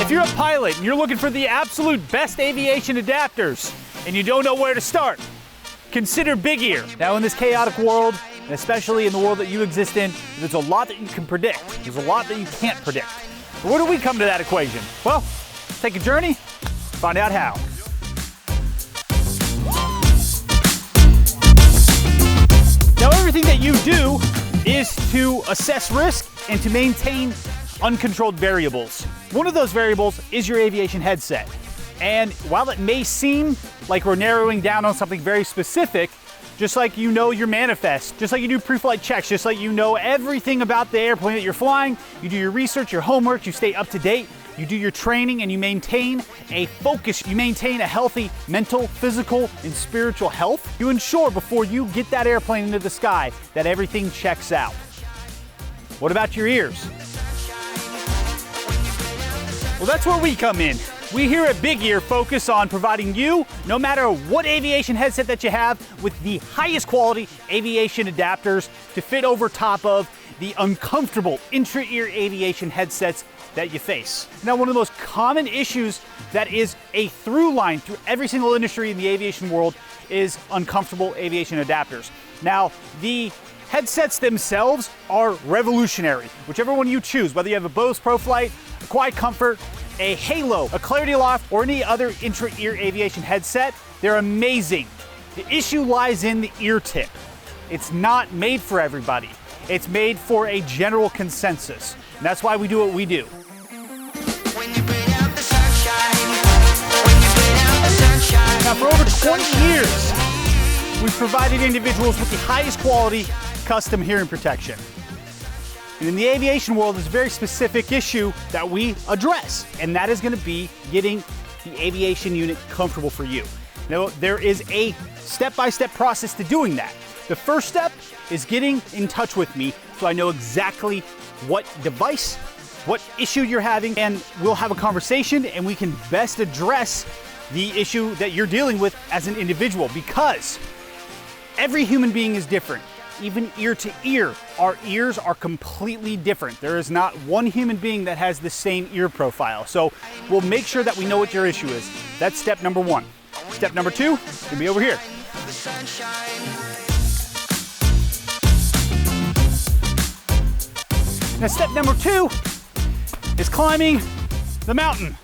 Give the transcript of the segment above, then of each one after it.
If you're a pilot and you're looking for the absolute best aviation adapters and you don't know where to start, consider Big Ear. Now in this chaotic world, and especially in the world that you exist in, there's a lot that you can predict. There's a lot that you can't predict. But where do we come to that equation? Well, take a journey, find out how. Now everything that you do is to assess risk and to maintain uncontrolled variables. One of those variables is your aviation headset. And while it may seem like we're narrowing down on something very specific, just like you know your manifest, just like you do pre-flight checks, just like you know everything about the airplane that you're flying, you do your research, your homework, you stay up to date, you do your training, and you maintain a focus, you maintain a healthy mental, physical, and spiritual health. You ensure before you get that airplane into the sky that everything checks out. What about your ears? Well, that's where we come in. We here at Big Ear focus on providing you, no matter what aviation headset that you have, with the highest quality aviation adapters to fit over top of the uncomfortable intra-ear aviation headsets that you face. Now, one of the most common issues that is a through line through every single industry in the aviation world is uncomfortable aviation adapters. Now, the headsets themselves are revolutionary. Whichever one you choose, whether you have a Bose ProFlight, a Quiet Comfort, a Halo, a Clarity Aloft, or any other intra-ear aviation headset, they're amazing. The issue lies in the ear tip. It's not made for everybody. It's made for a general consensus. And that's why we do what we do. Now, for over 20 years, we've provided individuals with the highest quality custom hearing protection. And in the aviation world, there's a very specific issue that we address, and that is going to be getting the aviation unit comfortable for you. Now, there is a step-by-step process to doing that. The first step is getting in touch with me so I know exactly what device, what issue you're having, and we'll have a conversation and we can best address the issue that you're dealing with as an individual, because every human being is different. Even ear to ear, our ears are completely different. There is not one human being that has the same ear profile. So we'll make sure that we know what your issue is. That's step number one. Step number two is gonna be over here. Now, step number two is climbing the mountain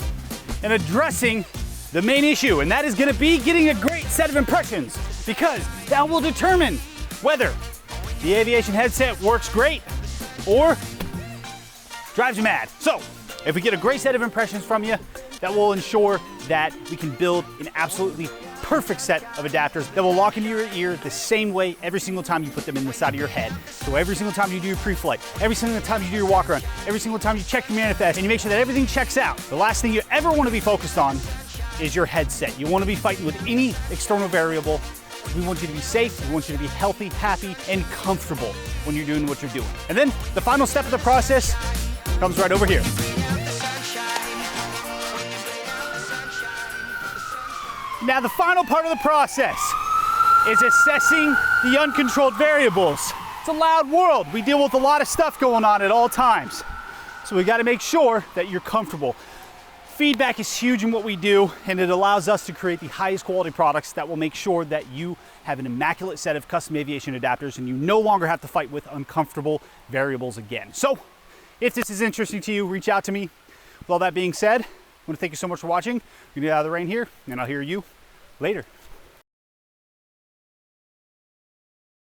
and addressing the main issue, and that is gonna be getting a great set of impressions, because that will determine whether the aviation headset works great or drives you mad. So, if we get a great set of impressions from you, that will ensure that we can build an absolutely perfect set of adapters that will lock into your ear the same way every single time you put them in the side of your head. So every single time you do your pre-flight, every single time you do your walk around, every single time you check your manifest, and you make sure that everything checks out, the last thing you ever want to be focused on is your headset. You want to be fighting with any external variable. We want you to be safe, we want you to be healthy, happy, and comfortable when you're doing what you're doing. And then the final step of the process comes right over here. Now, the final part of the process is assessing the uncontrolled variables. It's a loud world. We deal with a lot of stuff going on at all times. So we got to make sure that you're comfortable. Feedback is huge in what we do, and it allows us to create the highest quality products that will make sure that you have an immaculate set of custom aviation adapters and you no longer have to fight with uncomfortable variables again. So if this is interesting to you, reach out to me. With all that being said, I want to thank you so much for watching. We're going to get out of the rain here, and I'll hear you later.